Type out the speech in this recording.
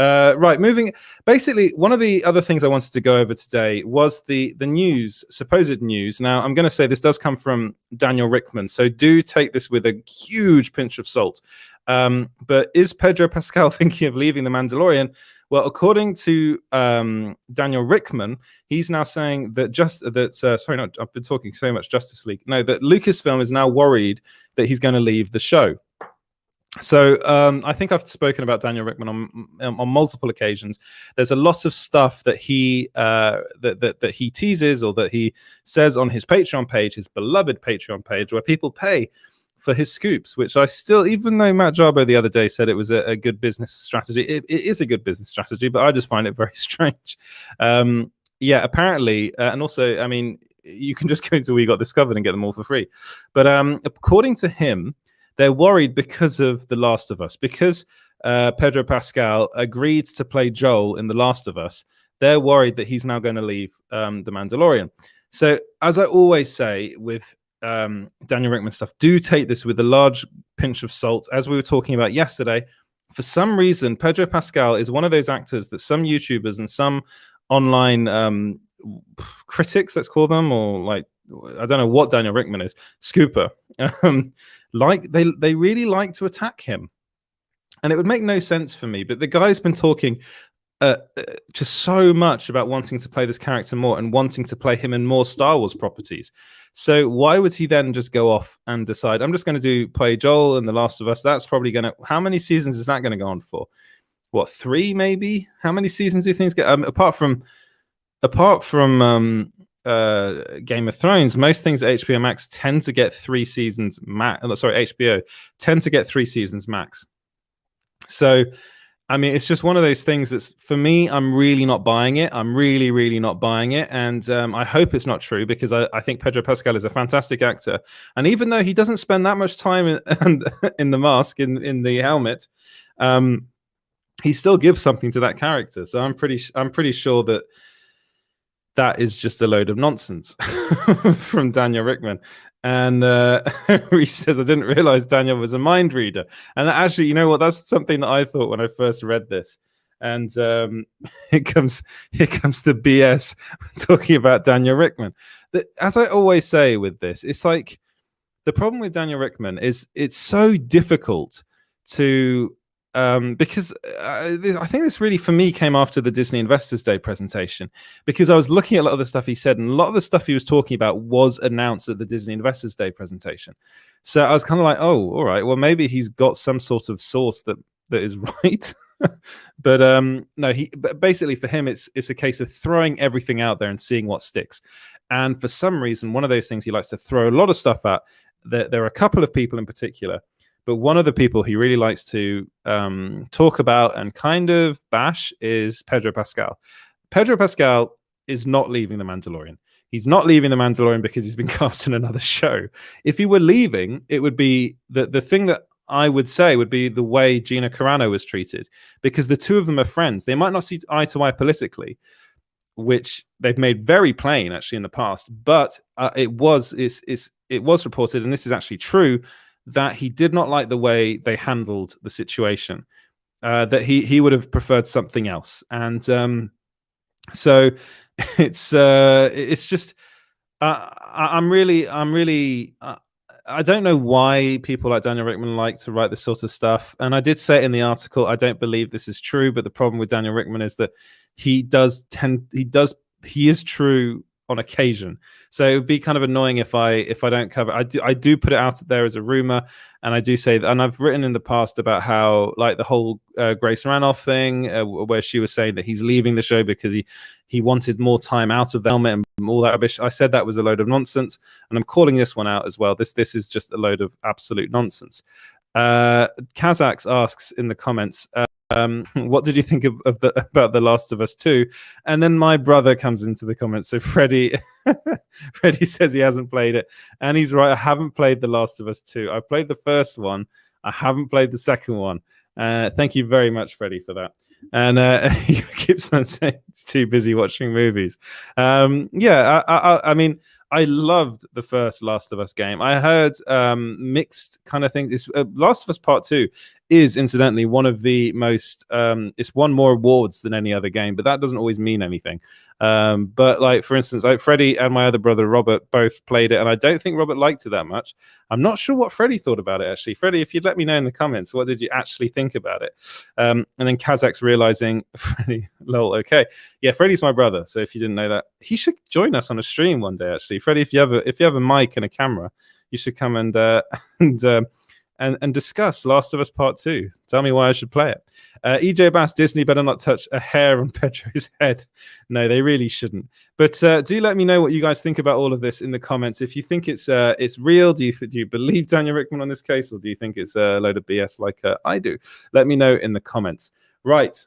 Right, moving. Basically, one of the other things I wanted to go over today was the news, supposed news. Now, I'm going to say this does come from Daniel Richtman, so do take this with a huge pinch of salt. But is Pedro Pascal thinking of leaving The Mandalorian? Well, according to Daniel Richtman, he's now saying that I've been talking so much Justice League. No, that Lucasfilm is now worried that he's going to leave the show. So I think I've spoken about Daniel Richtman on multiple occasions. There's a lot of stuff that he that he teases or that he says on his Patreon page, his beloved Patreon page, where people pay for his scoops, which I still, even though Matt Jarbo the other day said it was a good business strategy, it is a good business strategy, but I just find it very strange. Yeah, apparently, and also, I mean, you can just go into We Got Discovered and get them all for free. But according to him, they're worried because of The Last of Us, because Pedro Pascal agreed to play Joel in The Last of Us. They're worried that he's now going to leave The Mandalorian. So, as I always say with Daniel Richtman stuff, do take this with a large pinch of salt. As we were talking about yesterday, for some reason, Pedro Pascal is one of those actors that some YouTubers and some online critics, let's call them, or like, I don't know what Daniel Richtman is, Scooper, like they really like to attack him. And it would make no sense for me, but the guy's been talking just so much about wanting to play this character more and wanting to play him in more Star Wars properties. So why would he then just go off and decide, I'm just going to play Joel in The Last of Us? That's probably going to, how many seasons is that going to go on for? What, 3 maybe? How many seasons do you think it's going to, apart from Game of Thrones, most things at HBO Max tend to get 3 seasons max. Sorry, HBO tend to get 3 seasons max. So, I mean, it's just one of those things that's, for me, I'm really not buying it. I'm really, really not buying it. And I hope it's not true, because I think Pedro Pascal is a fantastic actor. And even though he doesn't spend that much time in the mask, in the helmet, he still gives something to that character. So I'm pretty sure that is just a load of nonsense from Daniel Richtman. And he says, I didn't realize Daniel was a mind reader. And actually, you know what? That's something that I thought when I first read this. And here comes the BS talking about Daniel Richtman. As I always say with this, it's like the problem with Daniel Richtman is it's so difficult to because I think this really, for me, came after the Disney Investors Day presentation, because I was looking at a lot of the stuff he said, and a lot of the stuff he was talking about was announced at the Disney Investors Day presentation. So I was kind of like, oh, all right, well, maybe he's got some sort of source that is right. But no, but basically for him, it's a case of throwing everything out there and seeing what sticks. And for some reason, one of those things he likes to throw a lot of stuff at. There are a couple of people in particular, but one of the people he really likes to talk about and kind of bash is Pedro Pascal. Pedro Pascal is not leaving The Mandalorian. He's not leaving The Mandalorian because he's been cast in another show. If he were leaving, it would be the thing that I would say would be the way Gina Carano was treated, because the two of them are friends. They might not see eye to eye politically, which they've made very plain actually in the past, but it was reported, and this is actually true, that he did not like the way they handled the situation, that he would have preferred something else. And so it's just I'm really I don't know why people like Daniel Richtman like to write this sort of stuff. And I did say it in the article, I don't believe this is true, but the problem with Daniel Richtman is that he is true on occasion. So it would be kind of annoying if I don't cover. I do put it out there as a rumor, and I do say that, and I've written in the past about how, like, the whole Grace Ranoff thing, where she was saying that he's leaving the show because he wanted more time out of the helmet and all that rubbish. I said that was a load of nonsense, and I'm calling this one out as well. This is just a load of absolute nonsense. Kazax asks in the comments, what did you think about The Last of Us 2? And then my brother comes into the comments. So Freddie says he hasn't played it, and he's right. I haven't played The Last of Us 2. I played the first one. I haven't played the second one. Thank you very much, Freddie, for that. And he keeps on saying he's too busy watching movies. I mean, I loved the first Last of Us game. I heard mixed kind of things. Last of Us Part 2 is incidentally one of the most it's won more awards than any other game, but that doesn't always mean anything. But like, for instance, like Freddie and my other brother Robert both played it, and I don't think Robert liked it that much. I'm not sure what Freddie thought about it, actually. Freddie, if you'd let me know in the comments, what did you actually think about it? And then Kazak's realizing, Freddie, lol, okay. Yeah, Freddie's my brother, so if you didn't know that, he should join us on a stream one day, actually. Freddie, if you have a mic and a camera, you should come and discuss Last of Us Part 2. Tell me why I should play it. EJ Bass, Disney better not touch a hair on Pedro's head. No, they really shouldn't. But do let me know what you guys think about all of this in the comments. If you think it's real, do you believe Daniel Richtman on this case, or do you think it's a load of BS like I do? Let me know in the comments. Right.